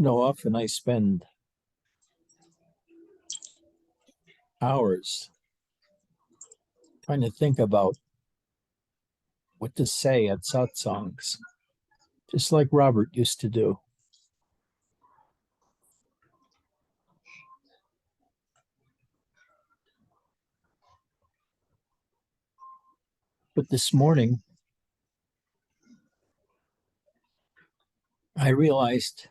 Often I spend hours trying to think about what to say at satsangs, just like Robert used to do. But this morning, I realized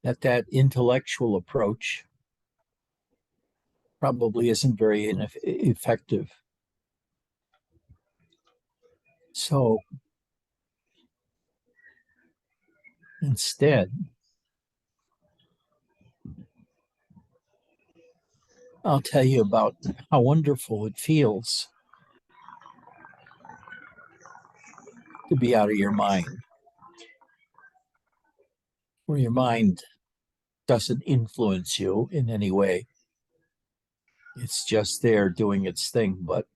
that intellectual approach probably isn't very effective. So instead, I'll tell you about how wonderful it feels to be out of your mind, where your mind doesn't influence you in any way. It's just there doing its thing, but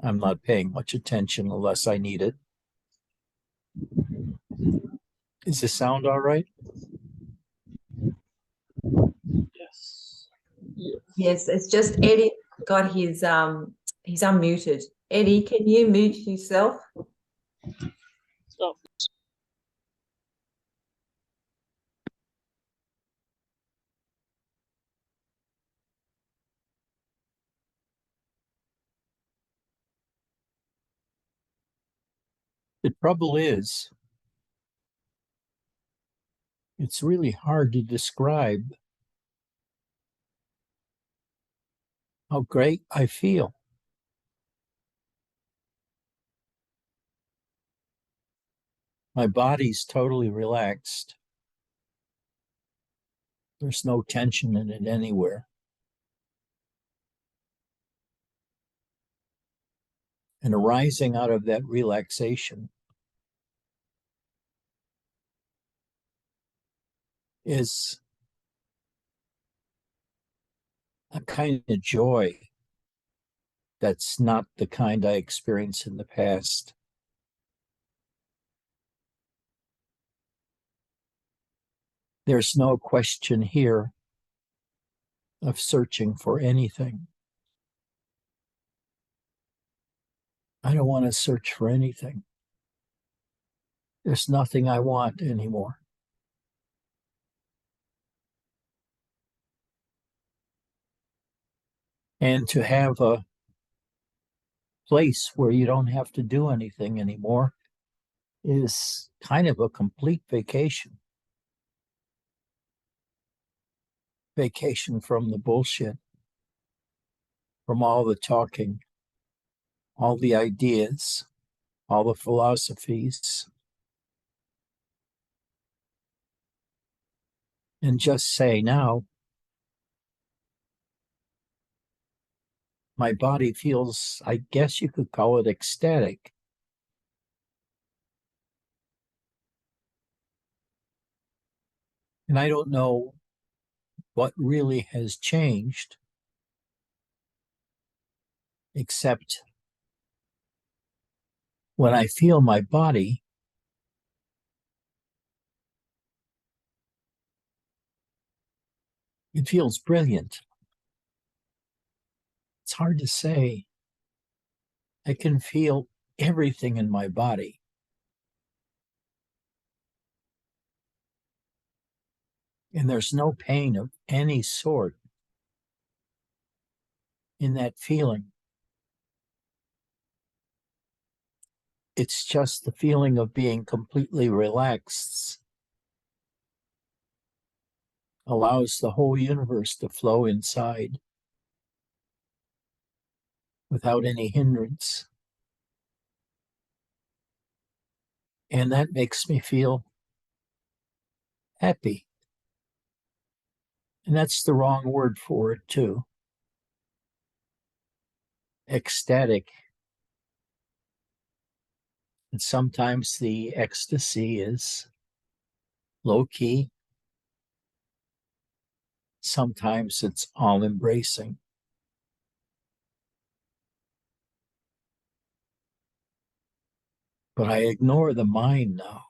I'm not paying much attention unless I need it. Is the sound all right? Yes. Yes, it's just Eddie got he's unmuted. Eddie, can you mute yourself? Stop. The trouble is, it's really hard to describe how great I feel. My body's totally relaxed. There's no tension in it anywhere. And arising out of that relaxation is a kind of joy that's not the kind I experienced in the past. There's no question here of searching for anything. I don't want to search for anything. There's nothing I want anymore. And to have a place where you don't have to do anything anymore is kind of a complete vacation. Vacation from the bullshit, from all the talking, all the ideas, all the philosophies. And just say now, my body feels, I guess you could call it ecstatic. And I don't know what really has changed, except when I feel my body, it feels brilliant. It's hard to say. I can feel everything in my body. And there's no pain of any sort in that feeling. It's just the feeling of being completely relaxed. Allows the whole universe to flow inside without any hindrance. And that makes me feel happy. And that's the wrong word for it, too. Ecstatic. And sometimes the ecstasy is low-key. Sometimes it's all-embracing. But I ignore the mind now.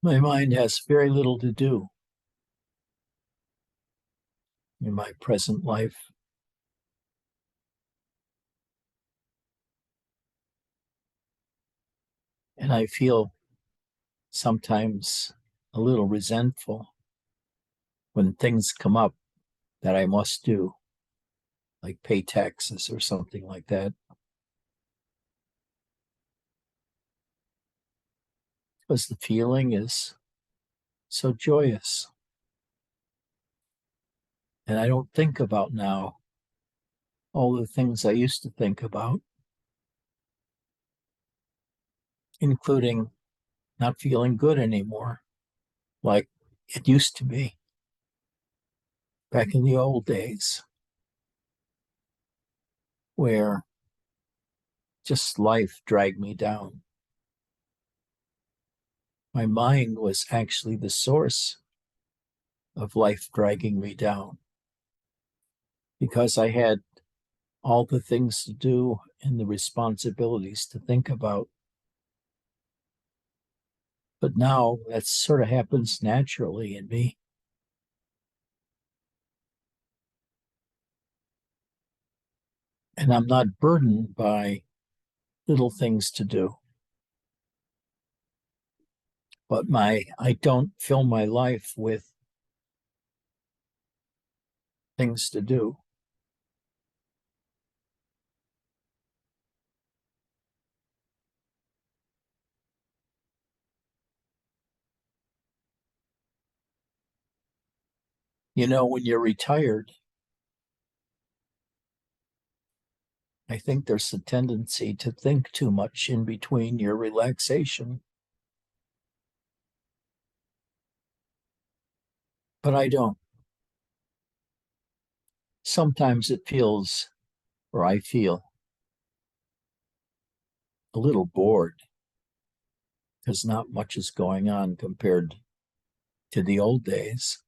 My mind has very little to do in my present life. And I feel sometimes a little resentful when things come up that I must do, like pay taxes or something like that. Because the feeling is so joyous. And I don't think about now all the things I used to think about, including not feeling good anymore, like it used to be back in the old days, where just life dragged me down. My mind was actually the source of life dragging me down because I had all the things to do and the responsibilities to think about. But now that sort of happens naturally in me. And I'm not burdened by little things to do. But I don't fill my life with things to do. You know, when you're retired, I think there's a tendency to think too much in between your relaxation. But I don't. Sometimes it feels, or I feel, a little bored because not much is going on compared to the old days.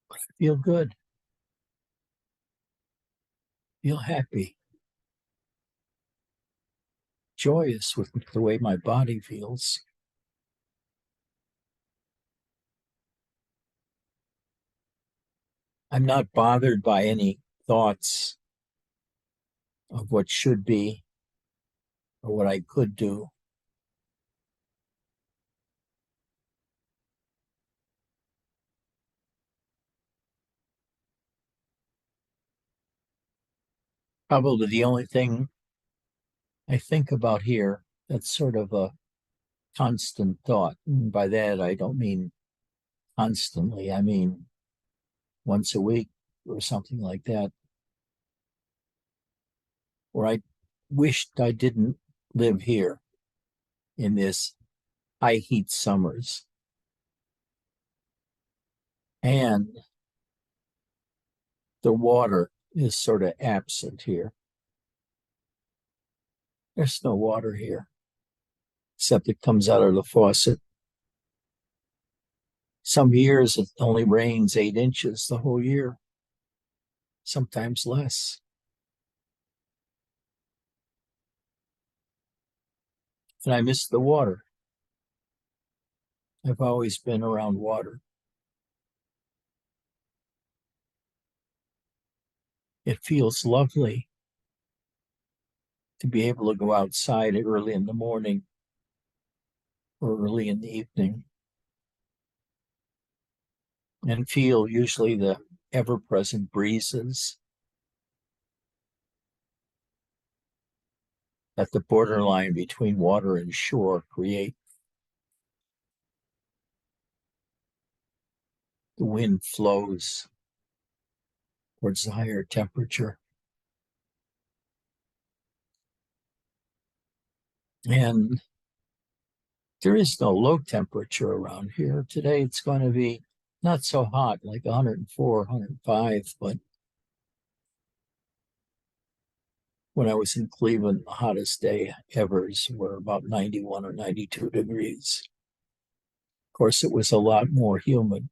But I feel good, feel happy, joyous with the way my body feels. I'm not bothered by any thoughts of what should be or what I could do. Probably the only thing I think about here that's sort of a constant thought. And by that, I don't mean constantly, I mean once a week or something like that, where I wished I didn't live here in this high heat summers. And the water is sort of absent here. There's no water here, except it comes out of the faucet. Some years it only rains 8 inches the whole year, sometimes less. And I miss the water. I've always been around water. It feels lovely to be able to go outside early in the morning or early in the evening and feel usually the ever-present breezes that the borderline between water and shore create. The wind flows towards the higher temperature. And there is no low temperature around here. Today it's going to be not so hot, like 104, 105, but when I was in Cleveland, the hottest day ever were about 91 or 92 degrees. Of course, it was a lot more humid.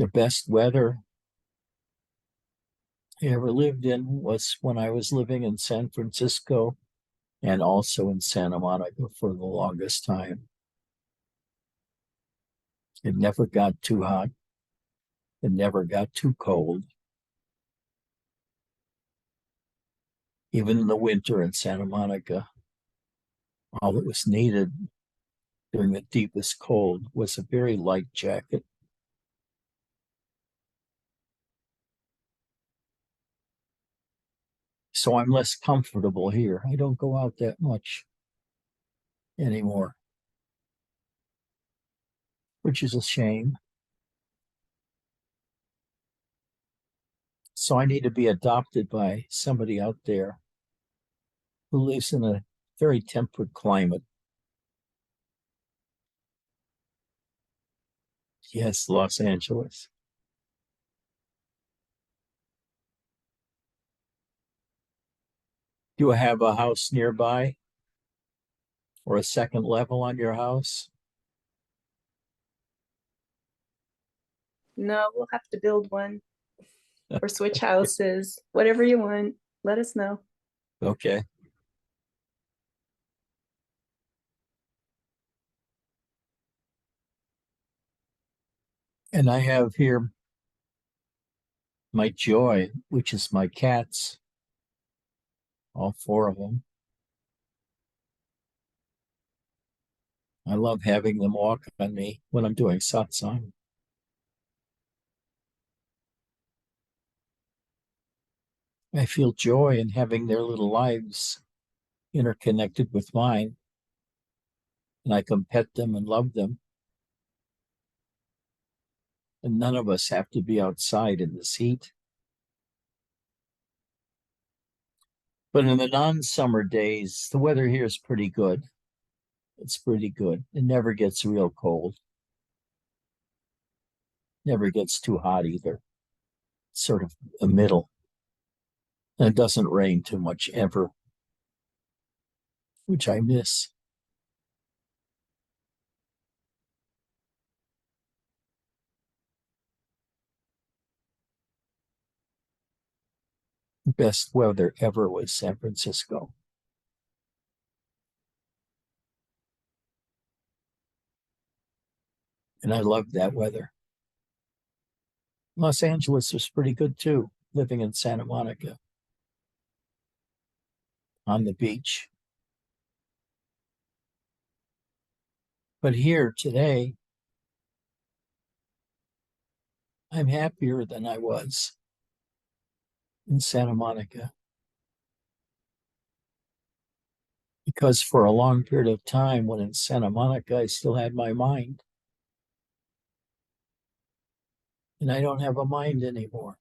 The best weather I ever lived in was when I was living in San Francisco and also in Santa Monica for the longest time. It never got too hot. It never got too cold. Even in the winter in Santa Monica, all that was needed during the deepest cold was a very light jacket. So I'm less comfortable here. I don't go out that much anymore, which is a shame. So I need to be adopted by somebody out there who lives in a very temperate climate. Yes, Los Angeles. Do you have a house nearby or a second level on your house? No, we'll have to build one or switch houses. Whatever you want, let us know. Okay. And I have here my joy, which is my cats, all four of them. I love having them walk on me when I'm doing satsang. I feel joy in having their little lives interconnected with mine, and I can pet them and love them. And none of us have to be outside in this heat. But in the non-summer days, the weather here is pretty good. It's pretty good. It never gets real cold. Never gets too hot either. It's sort of a middle. And it doesn't rain too much ever, which I miss. The best weather ever was San Francisco. And I loved that weather. Los Angeles was pretty good too, living in Santa Monica on the beach. But here today, I'm happier than I was in Santa Monica. Because for a long period of time, when in Santa Monica, I still had my mind. And I don't have a mind anymore.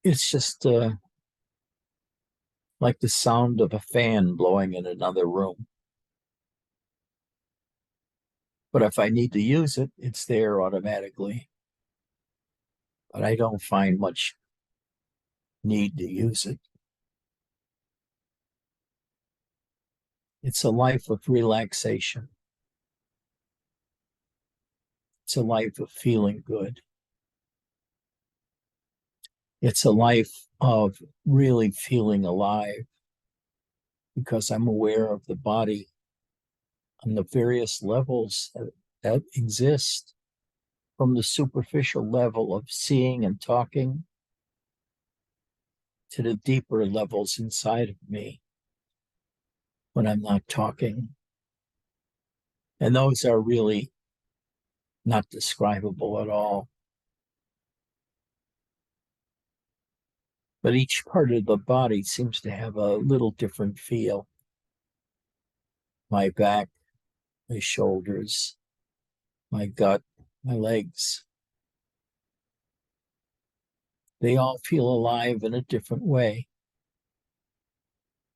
It's just like the sound of a fan blowing in another room. But if I need to use it, it's there automatically. But I don't find much need to use it. It's a life of relaxation. It's a life of feeling good. It's a life of really feeling alive because I'm aware of the body on the various levels that exist, from the superficial level of seeing and talking to the deeper levels inside of me when I'm not talking. And those are really not describable at all. But each part of the body seems to have a little different feel. My back, my shoulders, my gut, my legs. They all feel alive in a different way,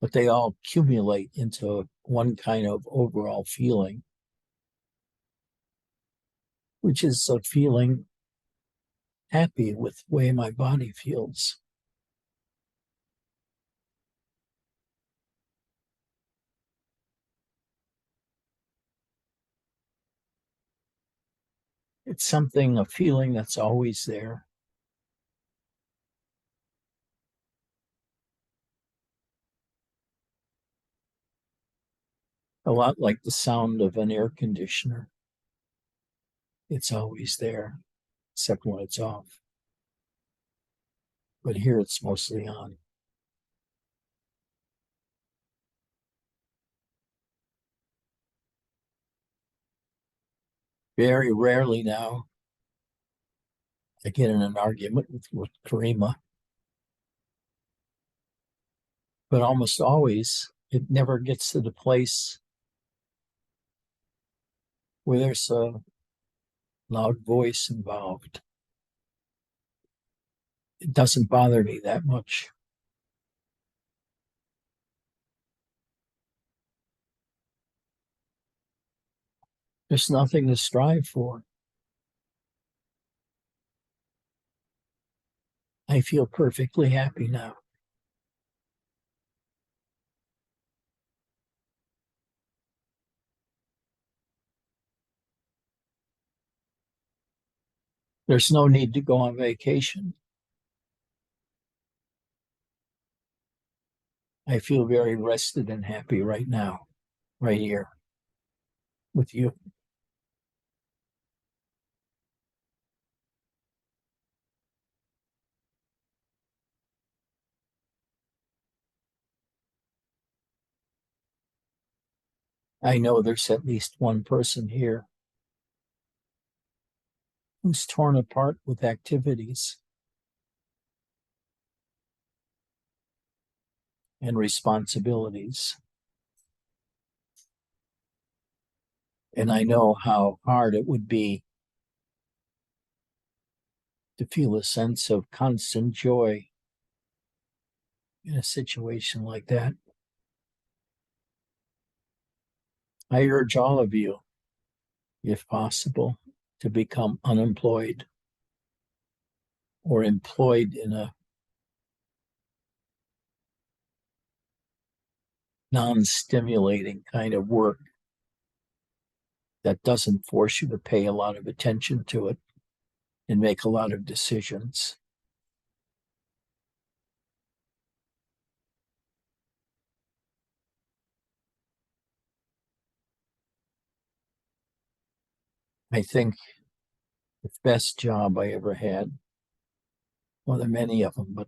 but they all accumulate into one kind of overall feeling, which is a feeling happy with the way my body feels. It's something, a feeling that's always there. A lot like the sound of an air conditioner. It's always there, except when it's off. But here it's mostly on. Very rarely now, I get in an argument with Karima. But almost always, it never gets to the place where there's a loud voice involved. It doesn't bother me that much. There's nothing to strive for. I feel perfectly happy now. There's no need to go on vacation. I feel very rested and happy right now, right here with you. I know there's at least one person here who's torn apart with activities and responsibilities. And I know how hard it would be to feel a sense of constant joy in a situation like that. I urge all of you, if possible, to become unemployed or employed in a non-stimulating kind of work that doesn't force you to pay a lot of attention to it and make a lot of decisions. I think the best job I ever had, well, there are many of them, but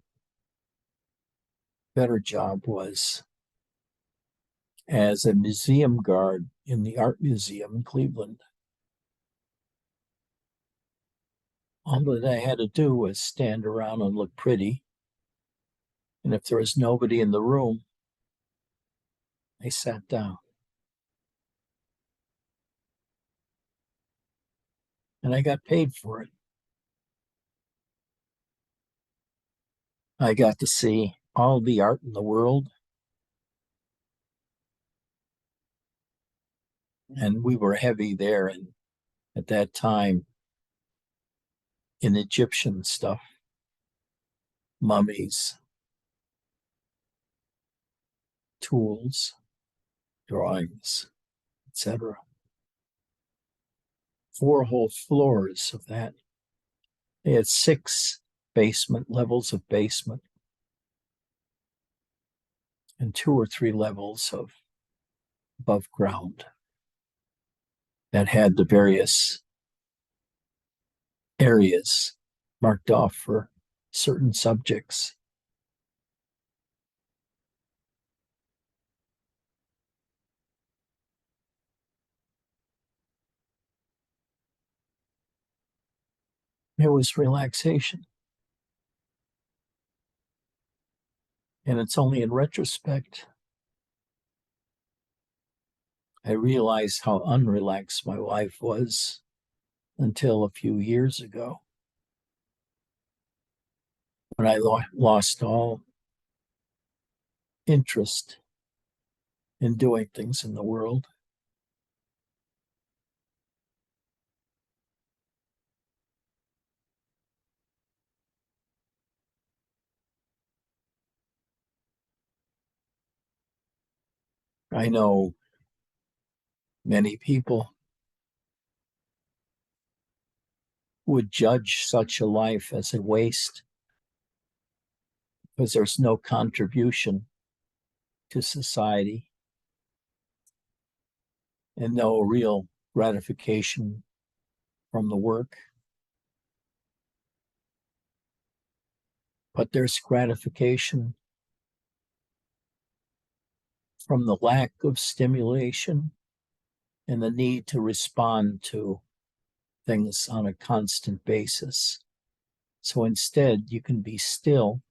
better job was as a museum guard in the art museum in Cleveland. All that I had to do was stand around and look pretty. And if there was nobody in the room, I sat down. And I got paid for it. I got to see all the art in the world. And we were heavy there. And at that time, in Egyptian stuff, mummies, tools, drawings, etc. 4 whole floors of that. They had 6 basement levels of basement and 2 or 3 levels of above ground that had the various areas marked off for certain subjects. It was relaxation. And it's only in retrospect I realized how unrelaxed my life was until a few years ago, when I lost all interest in doing things in the world. I know many people would judge such a life as a waste because there's no contribution to society and no real gratification from the work. But there's gratification from the lack of stimulation and the need to respond to things on a constant basis. So instead, you can be still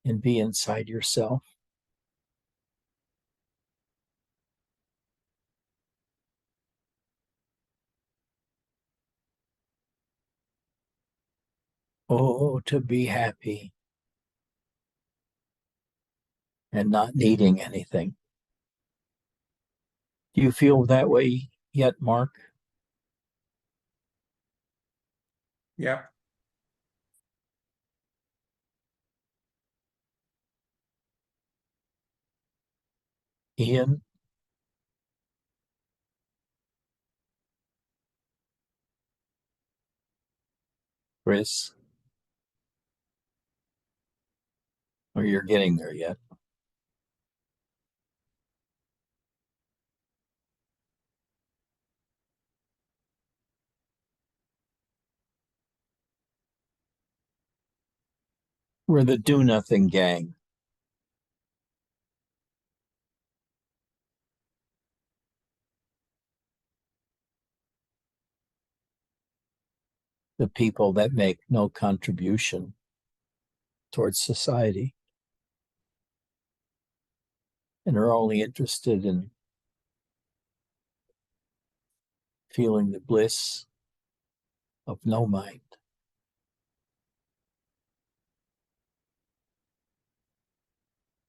and be inside yourself. Oh, to be happy and not needing anything. Do you feel that way yet, Mark? Yeah. Ian? Chris? Or you're getting there yet? We're the do-nothing gang. The people that make no contribution towards society and are only interested in feeling the bliss of no mind.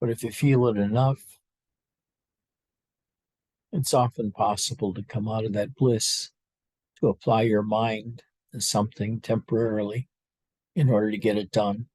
But if you feel it enough, it's often possible to come out of that bliss, to apply your mind to something temporarily in order to get it done.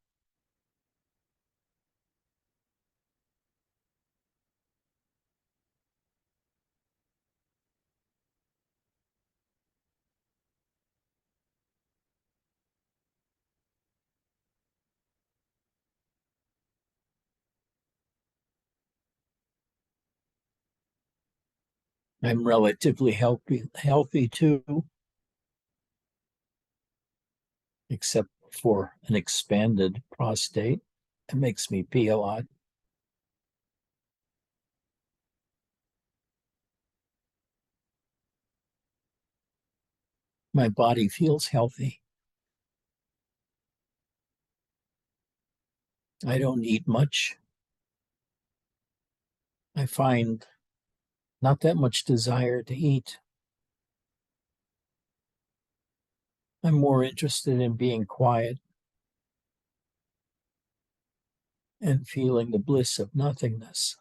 I'm relatively healthy too, except for an expanded prostate. It makes me pee a lot. My body feels healthy. I don't eat much. I find not that much desire to eat. I'm more interested in being quiet and feeling the bliss of nothingness.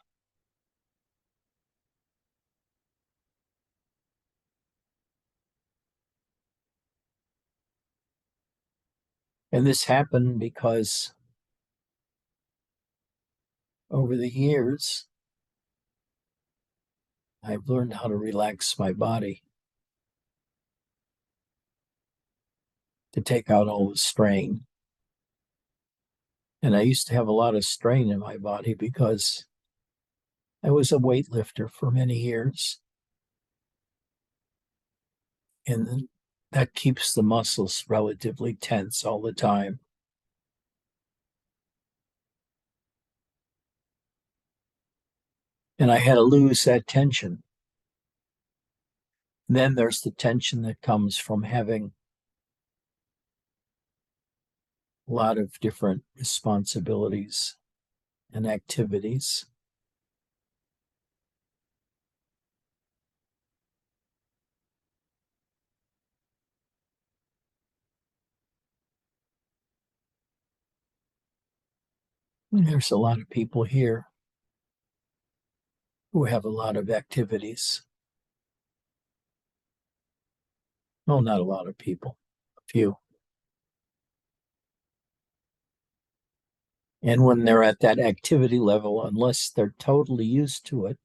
And this happened because over the years, I've learned how to relax my body, to take out all the strain. And I used to have a lot of strain in my body because I was a weightlifter for many years. And that keeps the muscles relatively tense all the time. And I had to lose that tension. Then there's the tension that comes from having a lot of different responsibilities and activities. And there's a lot of people here who have a lot of activities. Well, not a lot of people, a few. And when they're at that activity level, unless they're totally used to it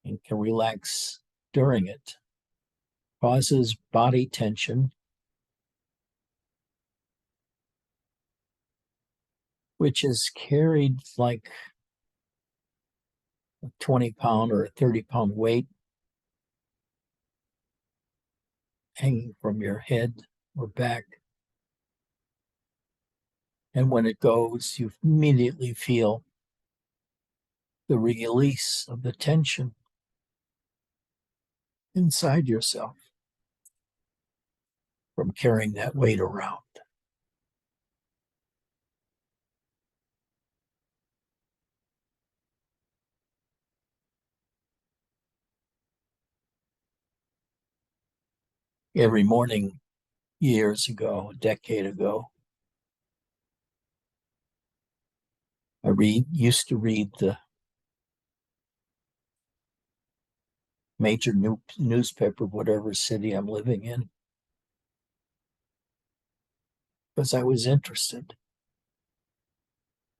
and can relax during it, causes body tension which is carried like a 20-pound or a 30-pound weight hanging from your head or back. And when it goes, you immediately feel the release of the tension inside yourself from carrying that weight around. Every morning, years ago, a decade ago, I used to read the major newspaper, whatever city I'm living in, because I was interested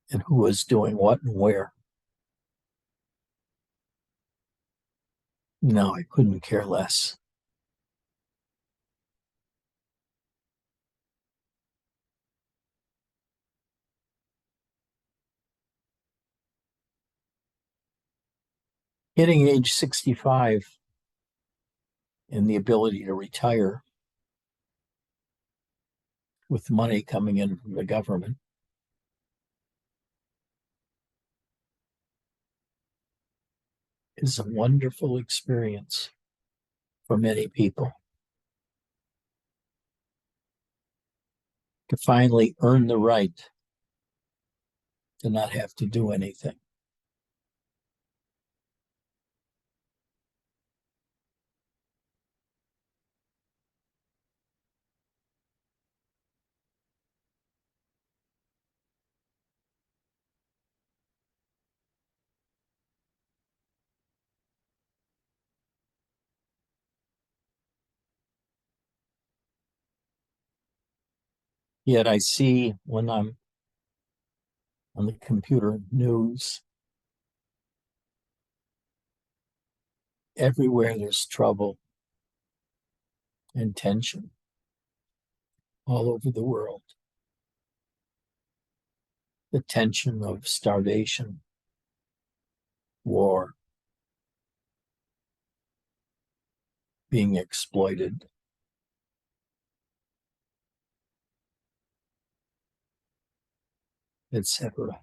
in who was doing what and where. No, I couldn't care less. Hitting age 65 and the ability to retire with money coming in from the government is a wonderful experience for many people. To finally earn the right to not have to do anything. Yet I see when I'm on the computer news, everywhere there's trouble and tension all over the world. The tension of starvation, war, being exploited. Etc.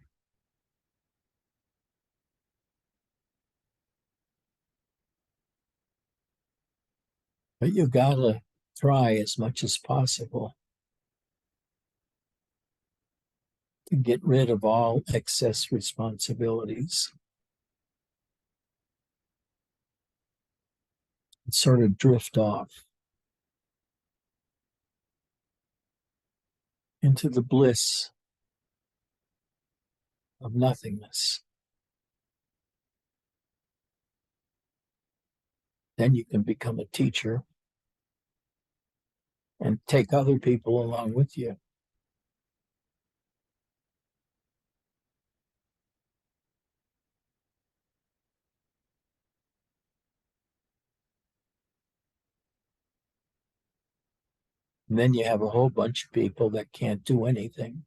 But you gotta try as much as possible to get rid of all excess responsibilities. And sort of drift off into the bliss of nothingness. Then you can become a teacher and take other people along with you. And then you have a whole bunch of people that can't do anything,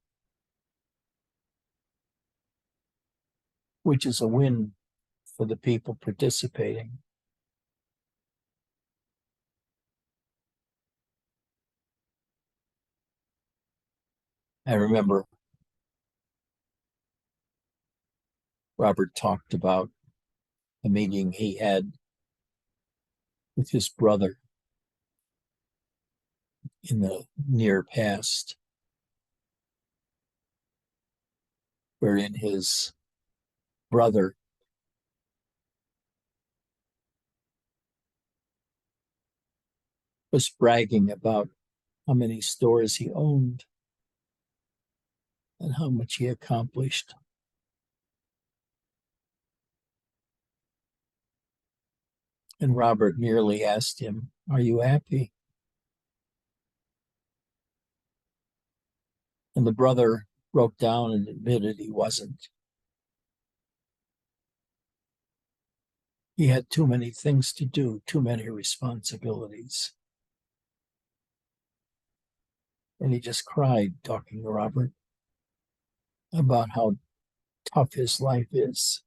which is a win for the people participating. I remember Robert talked about a meeting he had with his brother in the near past, wherein his brother was bragging about how many stores he owned and how much he accomplished. And Robert merely asked him, "Are you happy?" And the brother broke down and admitted he wasn't. He had too many things to do, too many responsibilities. And he just cried talking to Robert. about how tough his life is.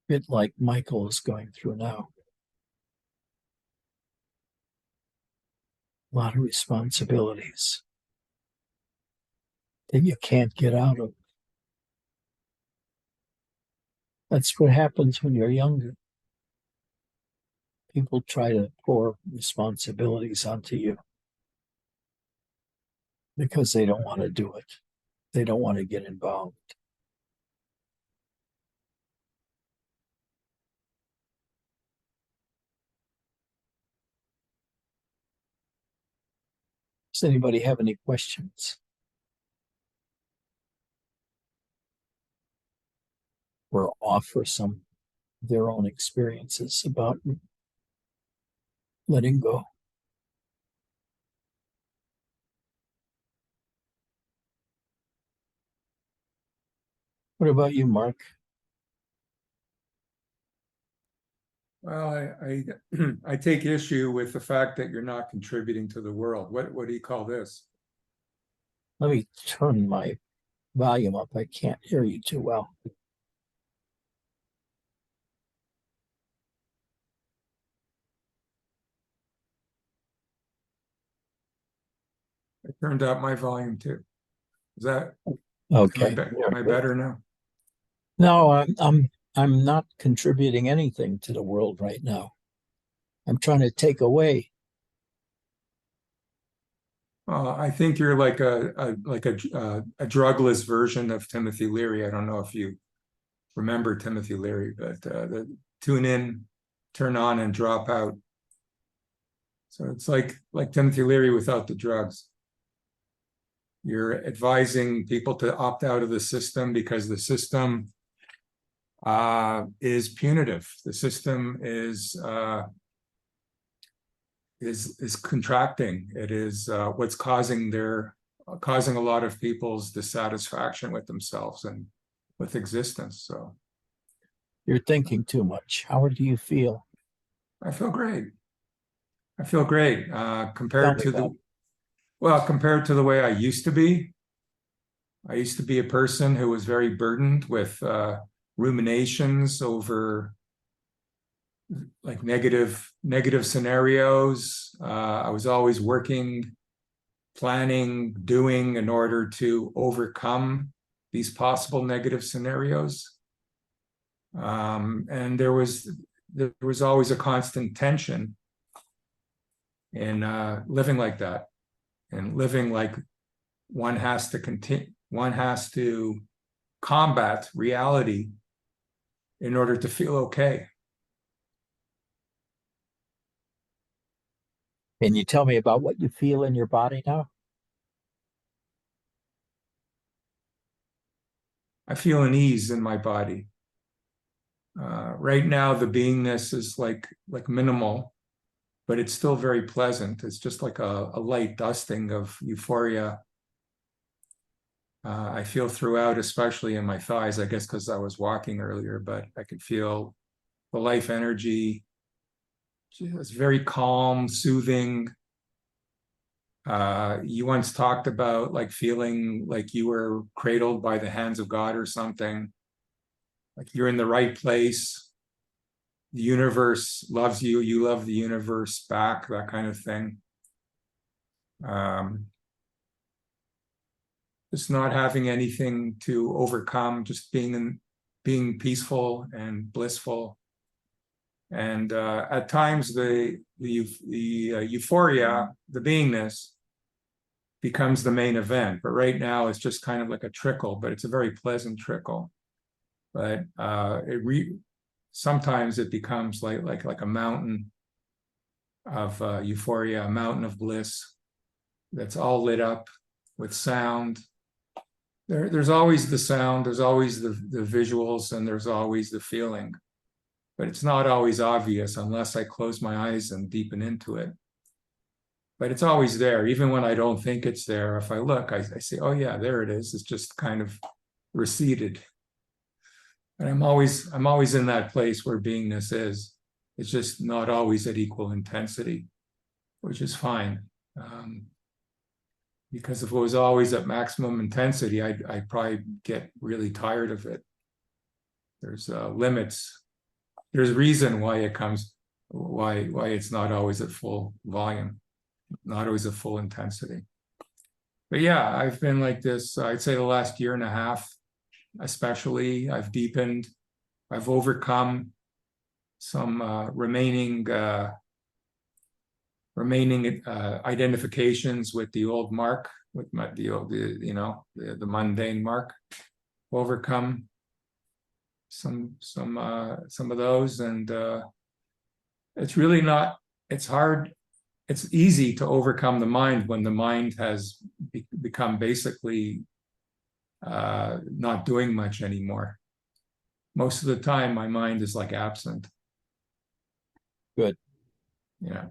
Bit like Michael is going through now. A lot of responsibilities that you can't get out of. That's what happens when you're younger. People try to pour responsibilities onto you because they don't want to do it. They don't want to get involved. Does anybody have any questions? Or offer some of their own experiences about letting go? What about you, Mark? Well, I take issue with the fact that you're not contributing to the world. What do you call this? Let me turn my volume up. I can't hear you too well. I turned up my volume too. Is that Okay. am I better now? No, I'm not contributing anything to the world right now. I'm trying to take away. I think you're like a drugless version of Timothy Leary. I don't know if you remember Timothy Leary, but the tune in, turn on, and drop out. So it's like Timothy Leary without the drugs. You're advising people to opt out of the system because the system is punitive. The system is contracting. It is what's causing a lot of people's dissatisfaction with themselves and with existence. So You're thinking too much. How do you feel? I feel great. I feel great compared to about compared to the way I used to be. I used to be a person who was very burdened with ruminations over like negative scenarios. I was always working, planning, doing in order to overcome these possible negative scenarios. And there was always a constant tension in living like that, and living like one has to combat reality in order to feel okay. Can you tell me about what you feel in your body now? I feel an ease in my body. Right now, the beingness is like minimal, but it's still very pleasant. It's just like a light dusting of euphoria. I feel throughout, especially in my thighs, I guess because I was walking earlier, but I could feel the life energy. It's very calm, soothing. You once talked about like feeling like you were cradled by the hands of God or something, like you're in the right place. The universe loves you, you love the universe back, that kind of thing. Just not having anything to overcome, just being peaceful and blissful. And at times the euphoria, the beingness, becomes the main event. But right now it's just kind of like a trickle, but it's a very pleasant trickle. But sometimes it becomes like a mountain of euphoria, a mountain of bliss that's all lit up with sound. There's always the sound, there's always the visuals, and there's always the feeling. But it's not always obvious unless I close my eyes and deepen into it. But it's always there, even when I don't think it's there. If I look, I say, oh yeah, there it is. It's just kind of receded. And I'm always in that place where beingness is. It's just not always at equal intensity, which is fine. Because if it was always at maximum intensity, I'd probably get really tired of it. There's limits. There's reason why it comes, why it's not always at full volume, not always at full intensity. But yeah, I've been like this, I'd say the last year and a half, especially. I've deepened, I've overcome some remaining identifications with the old mark, with the mundane mark. Overcome some of those, and it's really not. It's hard. It's easy to overcome the mind when the mind has become basically not doing much anymore. Most of the time, my mind is like absent. Good. Yeah.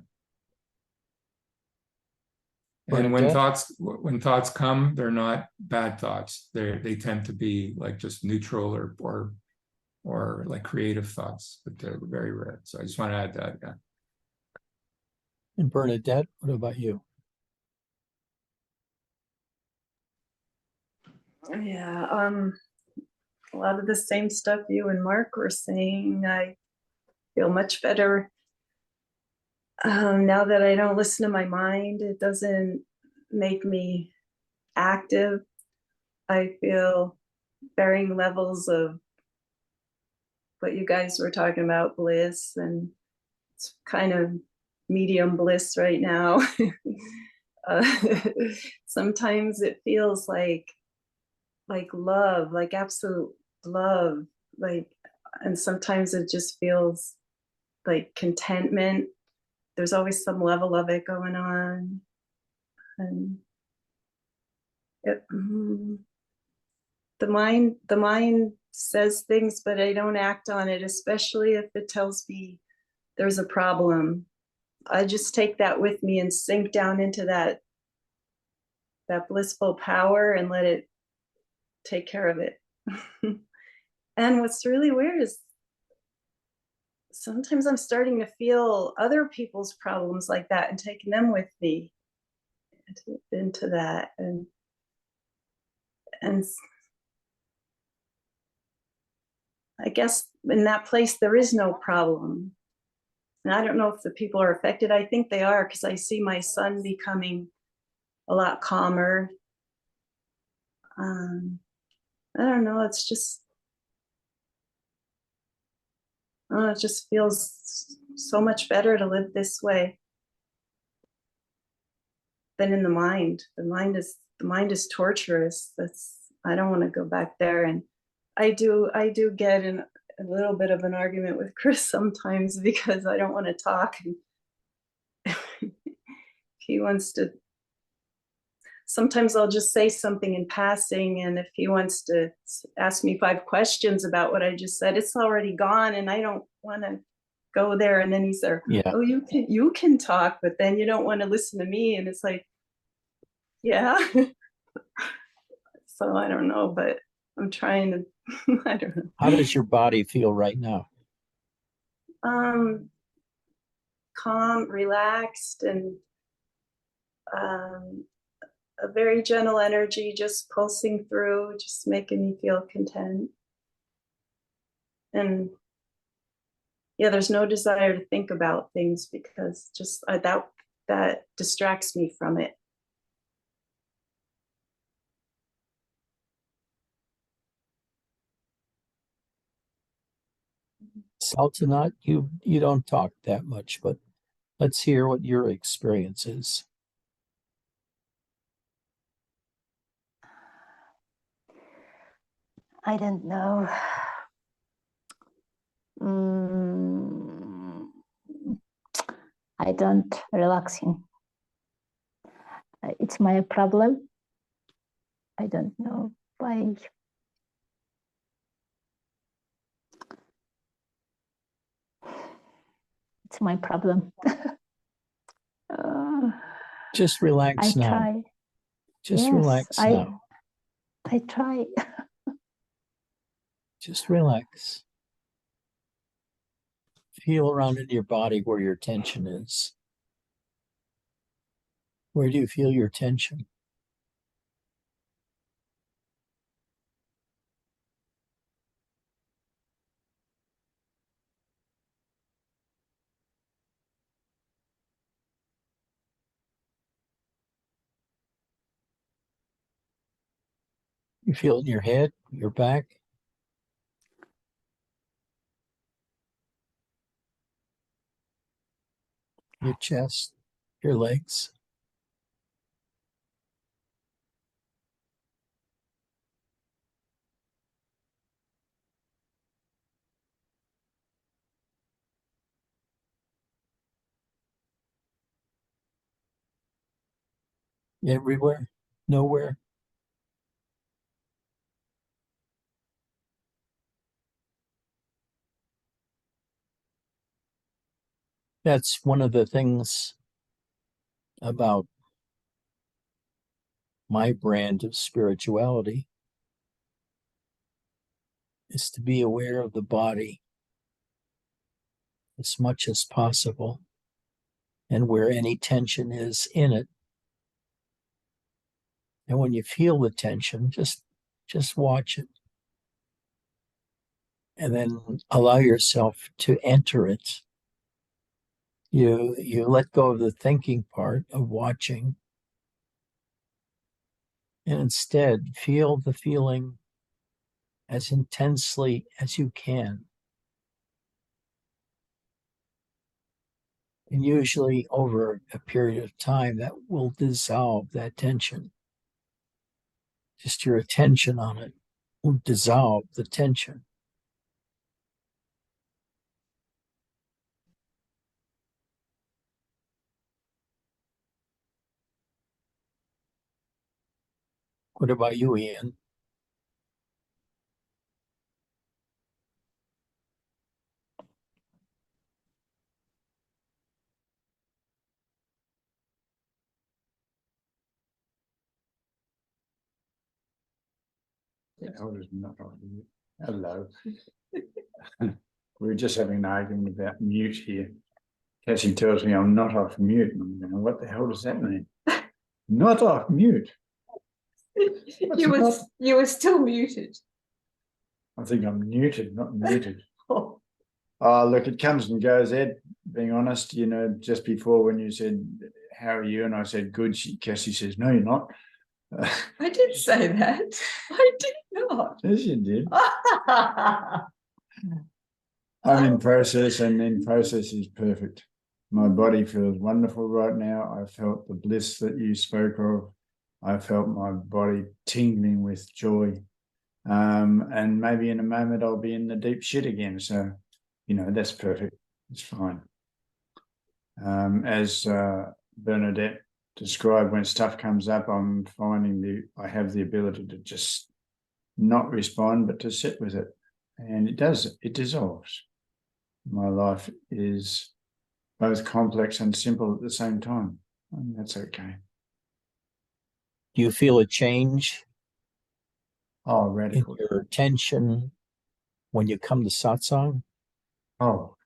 And when Bernadette? thoughts come, they're not bad thoughts. They tend to be like just neutral or like creative thoughts, but they're very rare. So I just want to add that. Yeah. And Bernadette, what about you? Yeah, a lot of the same stuff you and Mark were saying. I feel much better now that I don't listen to my mind. It doesn't make me active. I feel varying levels of what you guys were talking about, bliss, and it's kind of medium bliss right now. Sometimes it feels like love, like absolute love, and sometimes it just feels like contentment. There's always some level of it going on, and the mind says things, but I don't act on it, especially if it tells me there's a problem. I just take that with me and sink down into that blissful power and let it take care of it. And what's really weird is sometimes I'm starting to feel other people's problems like that and taking them with me into that. And I guess in that place, there is no problem. And I don't know if the people are affected. I think they are, because I see my son becoming a lot calmer. I don't know. It just feels so much better to live this way than in the mind. The mind is torturous. I don't want to go back there. And I do get in a little bit of an argument with Chris sometimes because I don't want to talk. And he wants to. Sometimes I'll just say something in passing, and if he wants to ask me 5 questions about what I just said, it's already gone, and I don't want to go there. And then he's there, Yeah. oh, you can talk, but then you don't want to listen to me, and it's like, yeah. So I don't know, but I'm trying to. I don't know. How does your body feel right now? Calm, relaxed, and a very gentle energy just pulsing through, just making me feel content. And yeah, there's no desire to think about things because just that distracts me from it. Saltanat, you don't talk that much, but let's hear what your experience is. I don't know. I don't relaxing. It's my problem. I don't know why. It's my problem. Just relax I now. try. Just Yes, relax now. I try. Just relax. Feel around in your body where your tension is. Where do you feel your tension? You feel it in your head, your back? Your chest, your legs? Everywhere? Nowhere? That's one of the things about my brand of spirituality, is to be aware of the body as much as possible, and where any tension is in it. And when you feel the tension, just watch it. And then allow yourself to enter it. You let go of the thinking part of watching, and instead feel the feeling as intensely as you can. And usually over a period of time, that will dissolve that tension. Just your attention on it will dissolve the tension. What about you, Ian? Elders not on mute. Hello. We were just having an argument about mute here. Cassie tells me I'm not off mute. And I'm going, what the hell does that mean? Not off mute. You were still muted. I think I'm muted, not muted. Oh, look, it comes and goes, Ed. Being honest, you know, just before when you said, how are you? And I said, good. Cassie says, no, you're not. I did say that. I did not. Yes, you did. I'm in process, and in process is perfect. My body feels wonderful right now. I felt the bliss that you spoke of. I felt my body tingling with joy. And maybe in a moment I'll be in the deep shit again. So, you know, that's perfect. It's fine. As Bernadette described, when stuff comes up, I'm finding I have the ability to just not respond, but to sit with it. And it dissolves. My life is both complex and simple at the same time. And that's okay. Do you feel a change Oh, in radical. your attention when you come to satsang? Oh.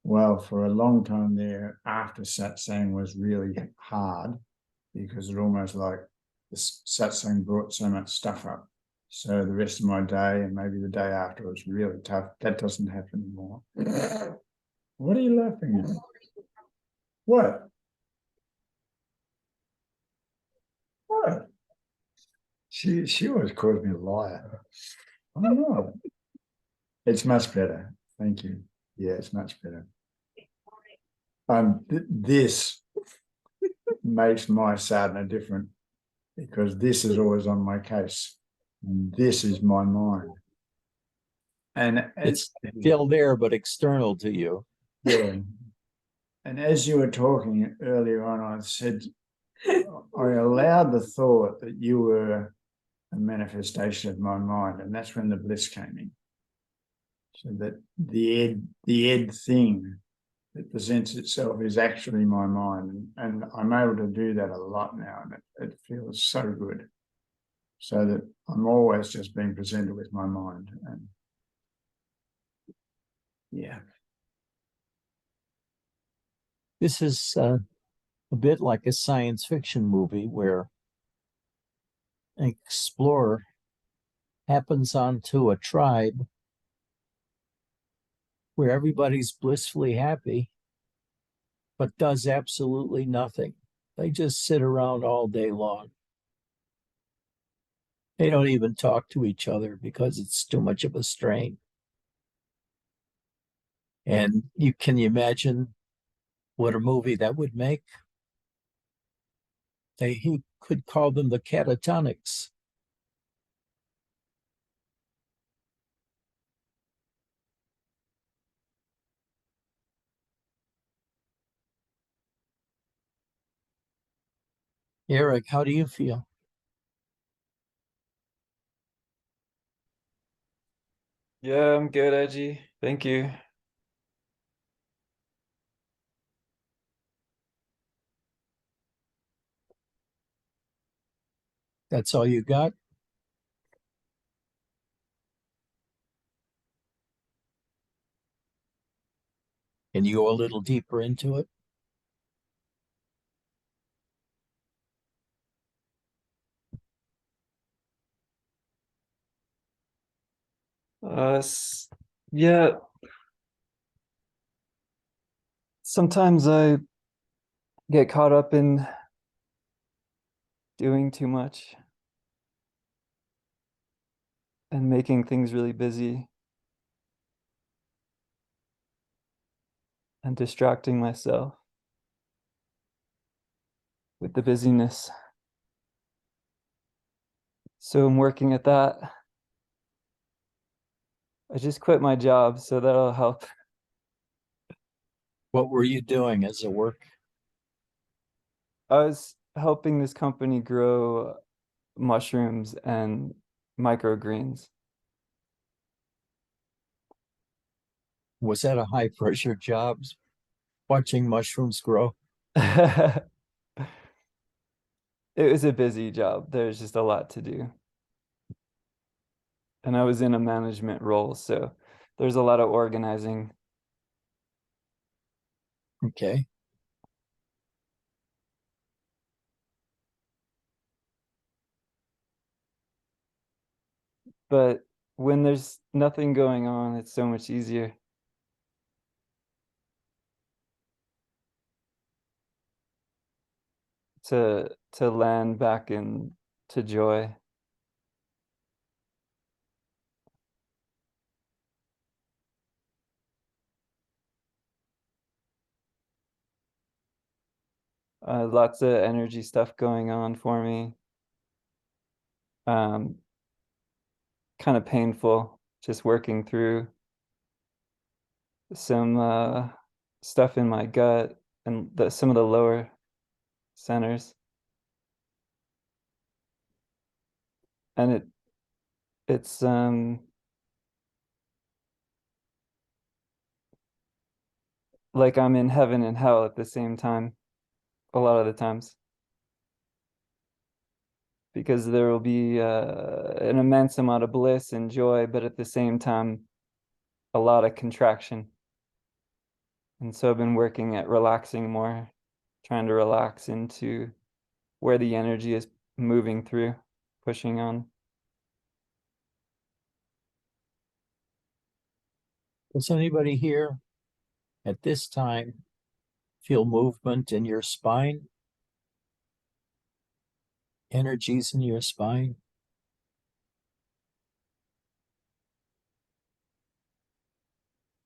Well, for a long time there, after satsang was really hard, because it almost like the satsang brought so much stuff up. So the rest of my day and maybe the day after was really tough. That doesn't happen anymore. What are you laughing at? What? What? She always calls me a liar. I'm not. It's much better. Thank you. Yeah, it's much better. This makes my sadhana different, because this is always on my case. And this is my mind. And It's still there, but external to you. yeah. And as you were talking earlier on, I said, I allowed the thought that you were a manifestation of my mind. And that's when the bliss came in. So that the Ed thing that presents itself is actually my mind. And I'm able to do that a lot now. And it feels so good. So that I'm always just being presented with my mind. And yeah. This is a bit like a science fiction movie where an explorer happens onto a tribe where everybody's blissfully happy, but does absolutely nothing. They just sit around all day long. They don't even talk to each other because it's too much of a strain. And can you imagine what a movie that would make? He could call them the catatonics. Eric, how do you feel? Yeah, I'm good, Edgy. Thank you. That's all you got? Can you go a little deeper into it? Yeah, sometimes I get caught up in doing too much and making things really busy and distracting myself with the busyness. So I'm working at that. I just quit my job, so that'll help. What were you doing as a work? I was helping this company grow mushrooms and microgreens. Was that a high pressure job? Watching mushrooms grow? It was a busy job. There's just a lot to do. And I was in a management role, so there's a lot of organizing. Okay. But when there's nothing going on, it's so much easier. To land back in to joy. Lots of energy stuff going on for me. Kind of painful, just working through some stuff in my gut and some of the lower centers. And it's like I'm in heaven and hell at the same time, a lot of the times. Because there will be an immense amount of bliss and joy, but at the same time, a lot of contraction. And so I've been working at relaxing more, trying to relax into where the energy is moving through, pushing on. Does anybody here at this time feel movement in your spine? Energies in your spine?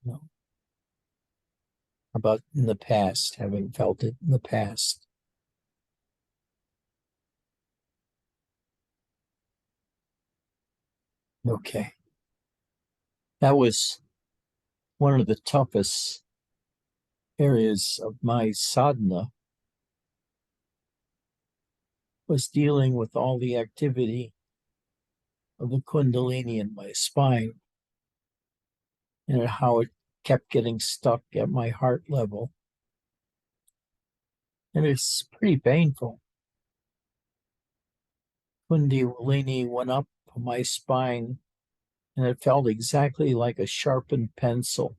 No. How about in the past, having felt it in the past? Okay. That was one of the toughest areas of my sadhana, was dealing with all the activity of the kundalini in my spine and how it kept getting stuck at my heart level. And it's pretty painful. Kundalini went up my spine and it felt exactly like a sharpened pencil,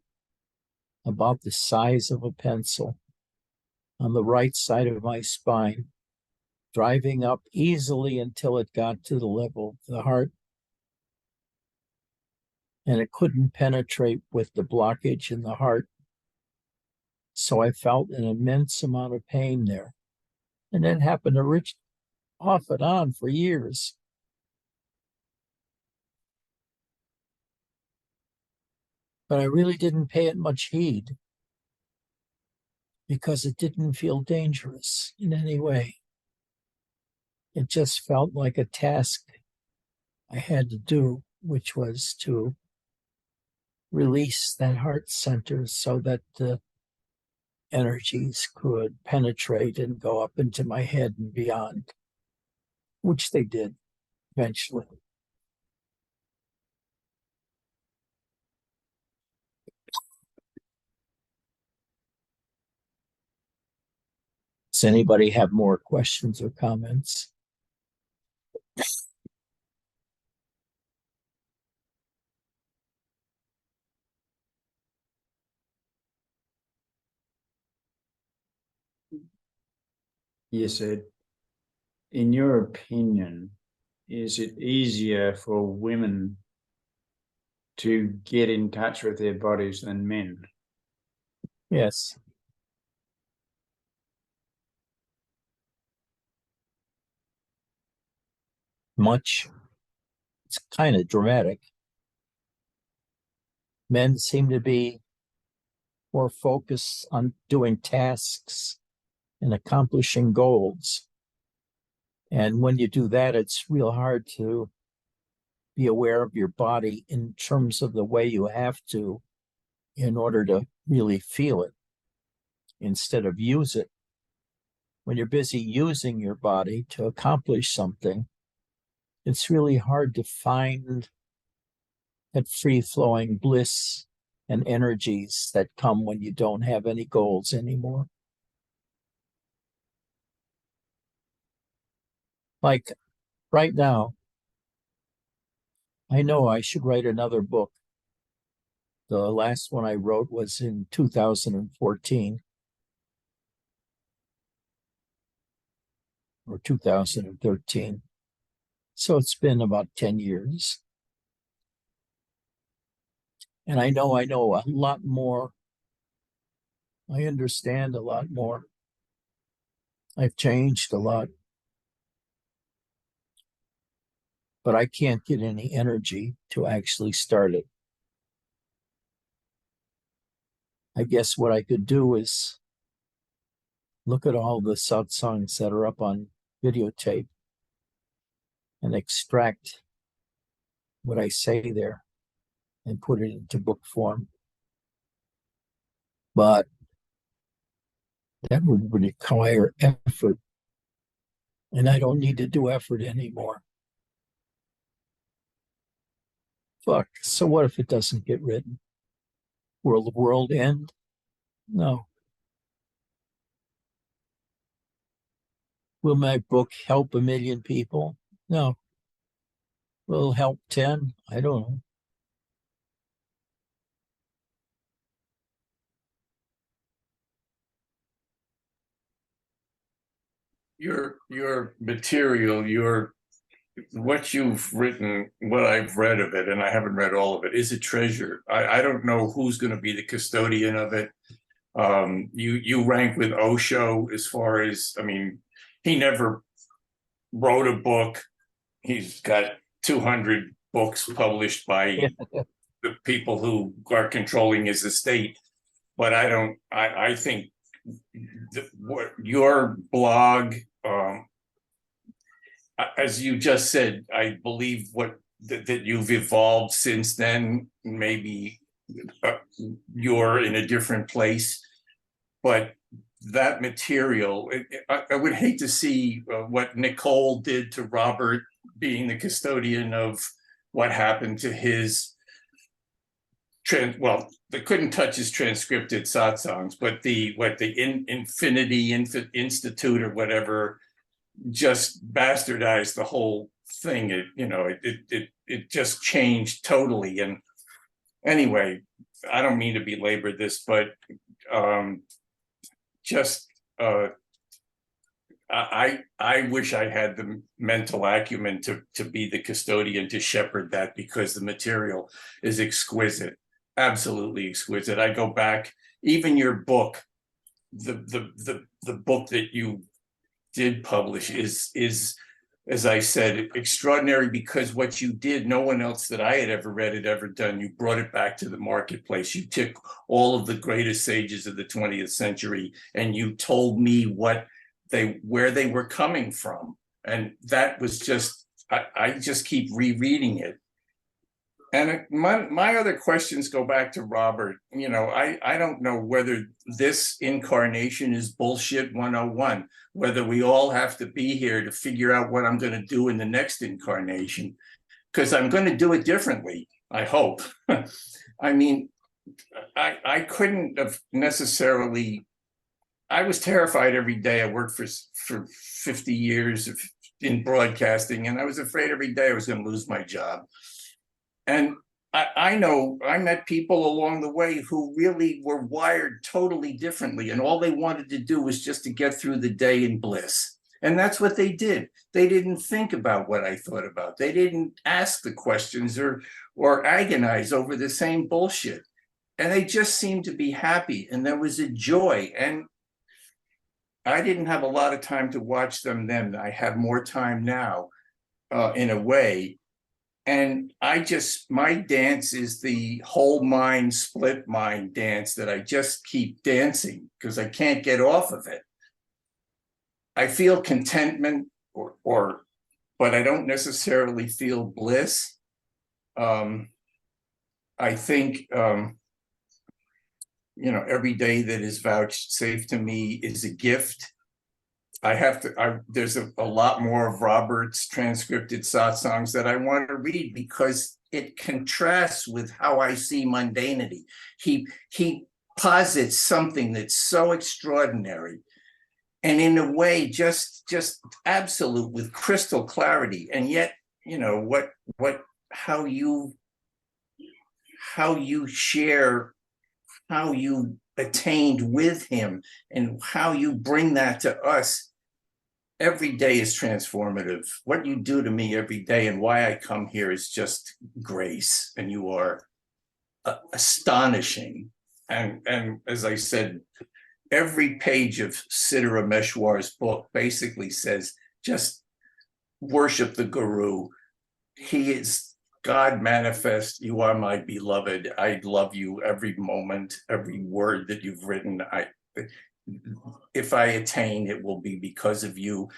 about the size of a pencil, on the right side of my spine, driving up easily until it got to the level of the heart. And it couldn't penetrate with the blockage in the heart. So I felt an immense amount of pain there. And that happened to Rich off and on for years. But I really didn't pay it much heed because it didn't feel dangerous in any way. It just felt like a task I had to do, which was to release that heart center so that the energies could penetrate and go up into my head and beyond, which they did eventually. Does anybody have more questions or comments? Yes, Ed. In your opinion, is it easier for women to get in touch with their bodies than men? Yes. Much. It's kind of dramatic. Men seem to be more focused on doing tasks and accomplishing goals. And when you do that, it's real hard to be aware of your body in terms of the way you have to in order to really feel it instead of use it. When you're busy using your body to accomplish something, it's really hard to find that free-flowing bliss and energies that come when you don't have any goals anymore. Like right now, I know I should write another book. The last one I wrote was in 2014 or 2013. So it's been about 10 years. And I know a lot more. I understand a lot more. I've changed a lot. But I can't get any energy to actually start it. I guess what I could do is look at all the satsangs that are up on videotape and extract what I say there and put it into book form. But that would require effort. And I don't need to do effort anymore. Fuck, so what if it doesn't get written? Will the world end? No. Will my book help 1 million people? No. Will it help 10? I don't know. Your material, what you've written, what I've read of it, and I haven't read all of it, is a treasure. I don't know who's going to be the custodian of it. You rank with Osho as far as, I mean, he never wrote a book. He's got 200 books published by the people who are controlling his estate. But I think what your blog, as you just said, I believe that you've evolved since then. Maybe you're in a different place, but that material, I would hate to see what Nicole did to Robert, being the custodian of what happened to his they couldn't touch his transcripted satsangs, but the Infinity Institute or whatever just bastardized the whole thing. It just changed totally. And anyway, I don't mean to belabor this, but just I wish I had the mental acumen to be the custodian to shepherd that, because the material is exquisite, absolutely exquisite. I go back, even your book, the book that you did publish is, as I said, extraordinary, because what you did, no one else that I had ever read had ever done. You brought it back to the marketplace. You took all of the greatest sages of the 20th century and you told me where they were coming from. And that was just, I just keep rereading it. And my other questions go back to Robert. You know, I don't know whether this incarnation is bullshit 101, whether we all have to be here to figure out what I'm going to do in the next incarnation, because I'm going to do it differently, I hope. I mean, I couldn't have necessarily, I was terrified every day. I worked for 50 years in broadcasting, and I was afraid every day I was going to lose my job. And I know I met people along the way who really were wired totally differently, and all they wanted to do was just to get through the day in bliss. And that's what they did. They didn't think about what I thought about. They didn't ask the questions or agonize over the same bullshit. And they just seemed to be happy, and there was a joy. And I didn't have a lot of time to watch them then. I have more time now, in a way. And my dance is the whole mind, split mind dance that I just keep dancing because I can't get off of it. I feel contentment but I don't necessarily feel bliss. I think, every day that is vouchsafed to me is a gift. There's a lot more of Robert's transcripted satsangs that I want to read because it contrasts with how I see mundanity. He posits something that's so extraordinary, and in a way, just absolute with crystal clarity. And yet, how you share, how you attained with him, and how you bring that to us. Every day is transformative. What you do to me every day and why I come here is just grace. And you are astonishing. And as I said, every page of Siddha Rameshwar's book basically says, just worship the Guru. He is God manifest. You are my beloved. I love you every moment, every word that you've written. If I attain, it will be because of you.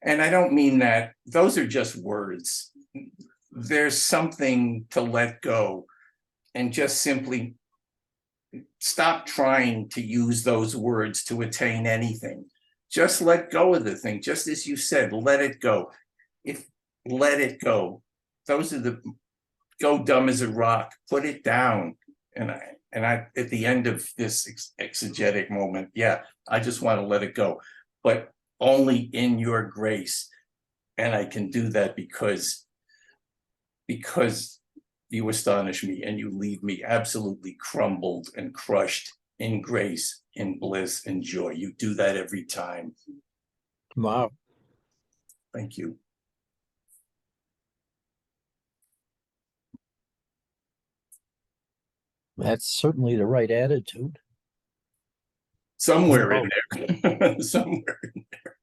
And I don't mean that. Those are just words. There's something to let go and just simply stop trying to use those words to attain anything. Just let go of the thing. Just as you said, let it go. Let it go. Those are go dumb as a rock, put it down. And I, at the end of this exegetic moment, I just want to let it go, but only in your grace. And I can do that because you astonish me and you leave me absolutely crumbled and crushed in grace, in bliss, and joy. You do that every time. Wow. Thank you. That's certainly the right attitude. Somewhere in there. Somewhere in there.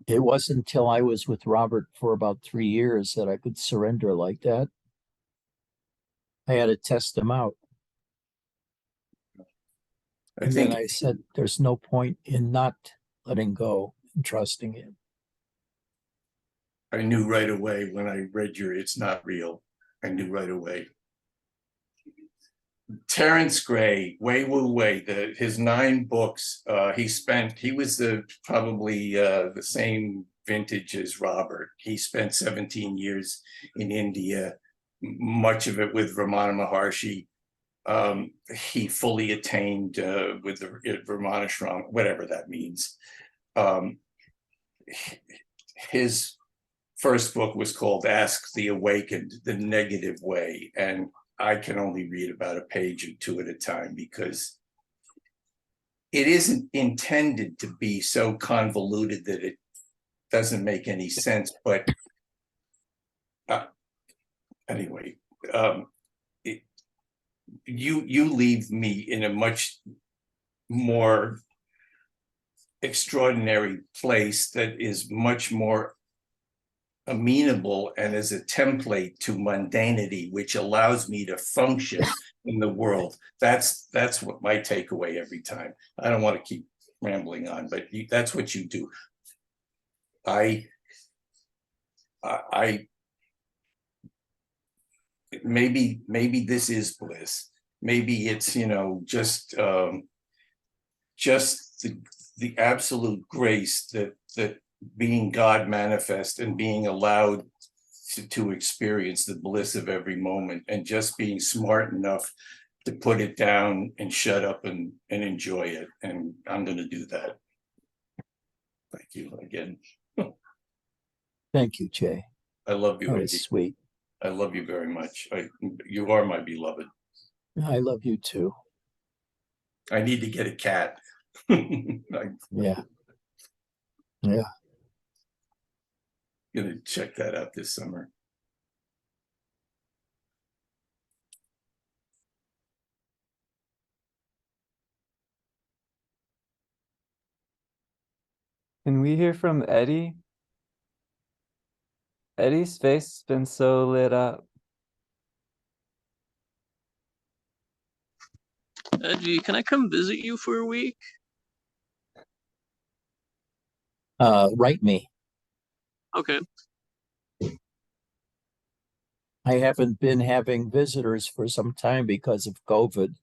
It wasn't until I was with Robert for about 3 years that I could surrender like that. I had to test him out. And then I said, there's no point in not letting go and trusting him. I knew right away when I read your It's Not Real. I knew right away. Terrence Gray, Way Wu Way, his 9 books, he was probably the same vintage as Robert. He spent 17 years in India, much of it with Ramana Maharshi. He fully attained with the Ramanashram, whatever that means. His first book was called Ask the Awakened, the Negative Way. And I can only read about a page or 2 at a time because it isn't intended to be so convoluted that it doesn't make any sense, but anyway, you leave me in a much more extraordinary place that is much more amenable and is a template to mundanity, which allows me to function in the world. That's what my takeaway every time. I don't want to keep rambling on, but that's what you do. Maybe this is bliss. Maybe it's, just the absolute grace that being God manifest and being allowed to experience the bliss of every moment, and just being smart enough to put it down and shut up and enjoy it. And I'm going to do that. Thank you again. Thank you, Jay. I love you, That Eddie. was sweet. I love you very much. You are my beloved. I love you too. I need to get a cat. Yeah. Yeah. Gonna check that out this summer. Can we hear from Eddie? Eddie's face has been so lit up. Edgy, can I come visit you for a week? Write me. Okay. I haven't been having visitors for some time because of COVID,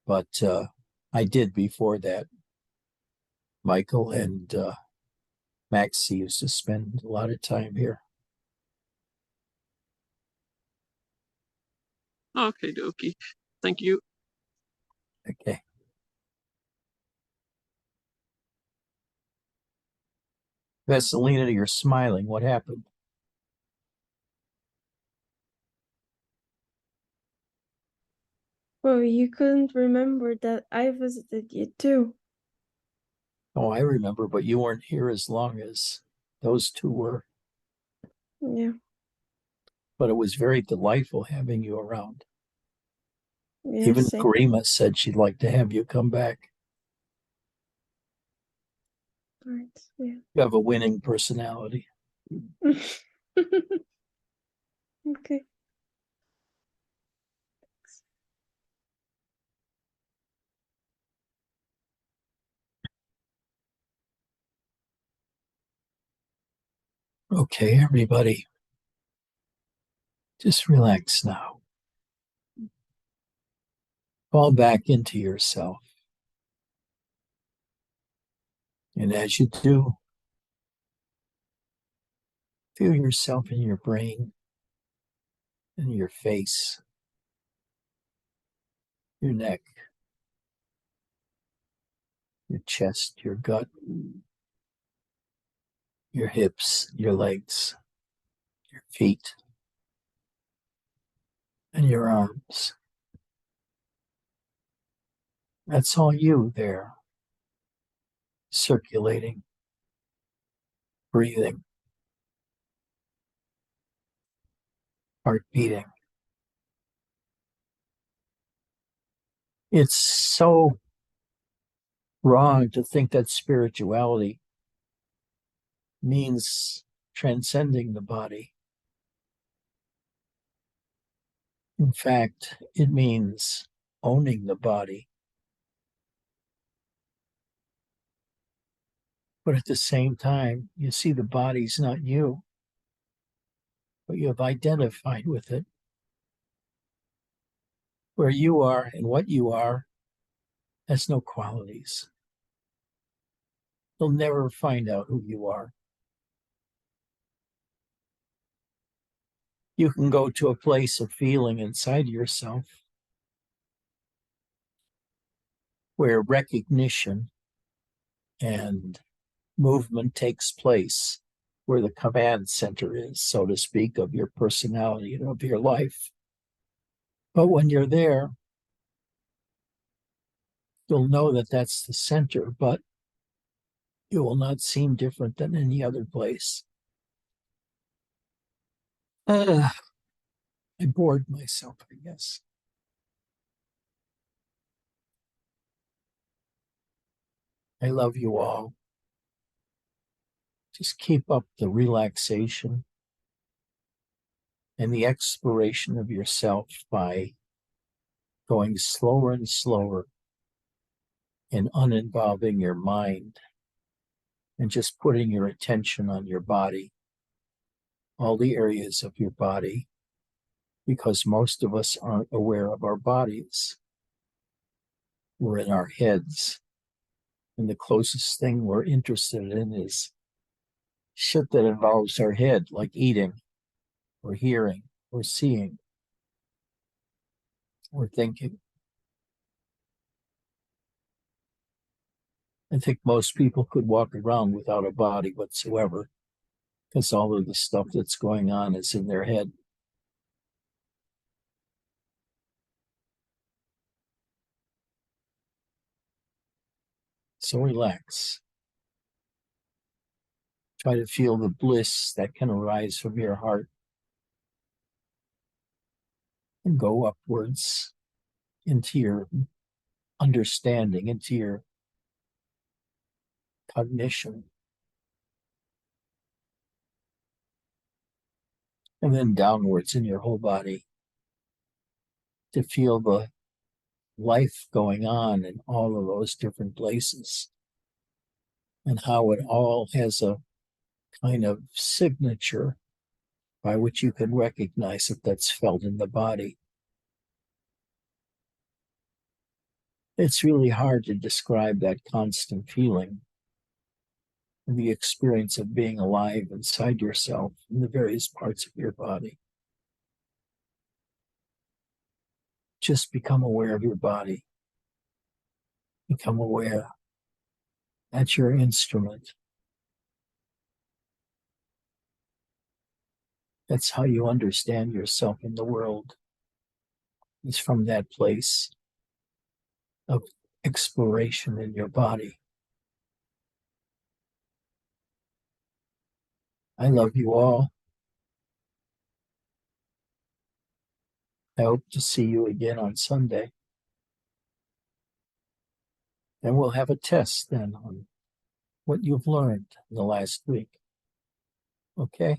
but I did before that. Michael and Maxie used to spend a lot of time here. Okay, dokie. Thank you. Okay. Vesselina, you're smiling. What happened? Well, you couldn't remember that I visited you too. Oh, I remember, but you weren't here as long as those two were. Yeah, But it was very delightful having you around. yeah, Even same. Garima said she'd like to have you come back. Right, yeah. You have a winning personality. Okay. Okay, everybody. Just relax now. Fall back into yourself. And as you do, feel yourself in your brain, in your face, your neck, your chest, your gut, your hips, your legs, your feet, and your arms. That's all you there, circulating, breathing, heart beating. It's so wrong to think that spirituality means transcending the body. In fact, it means owning the body. But at the same time, you see the body's not you, but you have identified with it. Where you are and what you are has no qualities. You'll never find out who you are. You can go to a place of feeling inside yourself where recognition and movement takes place, where the command center is, so to speak, of your personality and of your life. But when you're there, You'll know that that's the center, but it will not seem different than any other place. I bored myself, I guess. I love you all. Just keep up the relaxation and the exploration of yourself by going slower and slower and uninvolving your mind and just putting your attention on your body, all the areas of your body, because most of us aren't aware of our bodies. We're in our heads, and the closest thing we're interested in is shit that involves our head, like eating, or hearing, or seeing, or thinking. I think most people could walk around without a body whatsoever, because all of the stuff that's going on is in their head. So relax. Try to feel the bliss that can arise from your heart and go upwards into your understanding, into your cognition. And then downwards in your whole body to feel the life going on in all of those different places and how it all has a kind of signature by which you can recognize it that's felt in the body. It's really hard to describe that constant feeling and the experience of being alive inside yourself in the various parts of your body. Just become aware of your body. Become aware that's your instrument. That's how you understand yourself in the world. It's from that place of exploration in your body. I love you all. I hope to see you again on Sunday. And we'll have a test then on what you've learned in the last week. Okay?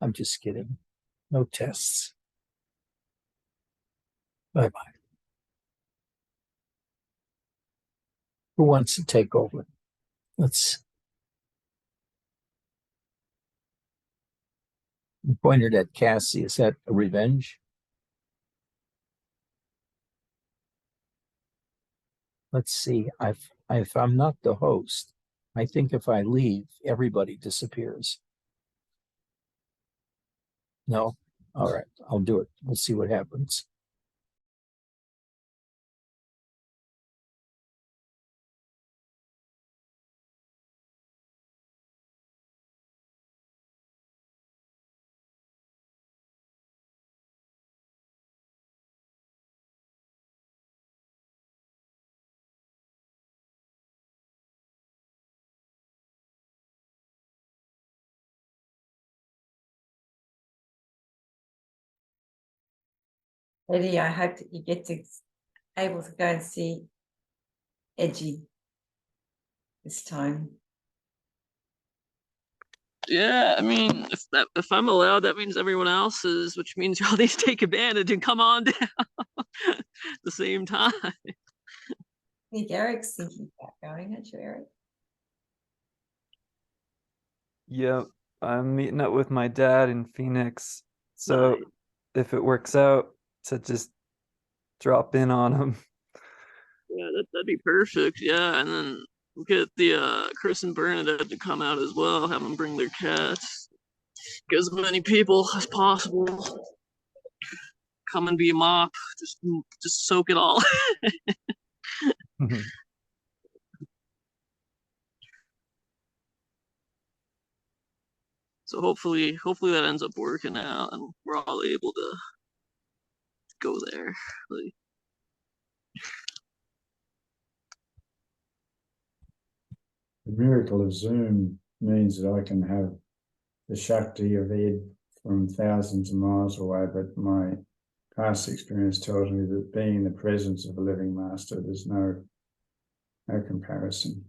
I'm just kidding. No tests. Bye-bye. Who wants to take over? You pointed at Cassie. Is that a revenge? Let's see. If I'm not the host, I think if I leave, everybody disappears. No? All right. I'll do it. We'll see what happens. Eddie, I hope that you get to able to go and see Edgy this time. Yeah, I mean, if I'm allowed, that means everyone else is, which means you all need to take advantage and come on down at the same time. I think Eric's thinking about going, aren't you, Eric? Yep, I'm meeting up with my dad in Phoenix. So Nice. if it works out, to just drop in on him. Yeah, that'd be perfect. Yeah, and then we'll get the Chris and Bernadette to come out as well. Have them bring their cats. Get as many people as possible. Come and be a mop. Just soak it all. So hopefully that ends up working out, and we're all able to go there. Like, miracle of Zoom means that I can have the Shakti of Ed from thousands of miles away, but my past experience tells me that being in the presence of a living master, there's no comparison.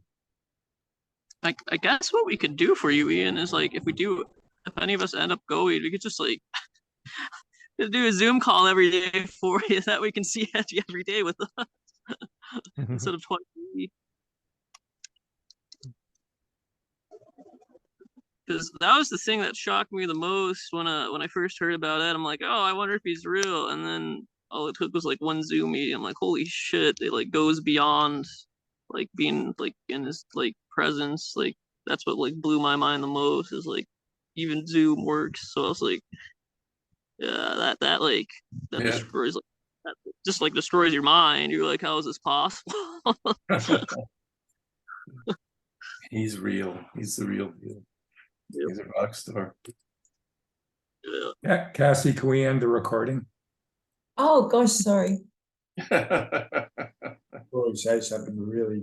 I guess what we could do for you, Ian, is like if any of us end up going, we could just like just do a Zoom call every day for you that we can see you every day with us instead of 20. Because that was the thing that shocked me the most when I first heard about it. I'm like, oh, I wonder if he's real. And then all it took was like one Zoom meeting. I'm like, holy shit, it like goes beyond like being like in his like presence. Like that's what like blew my mind the most is like even Zoom works. So I was like, yeah, that like that Yeah. destroys like that just like destroys your mind. You're like, how is this possible? He's real. He's the real deal. Yep. He's a rock star. Yeah. Cassie, can we end the recording? Oh gosh, sorry. Before we say something really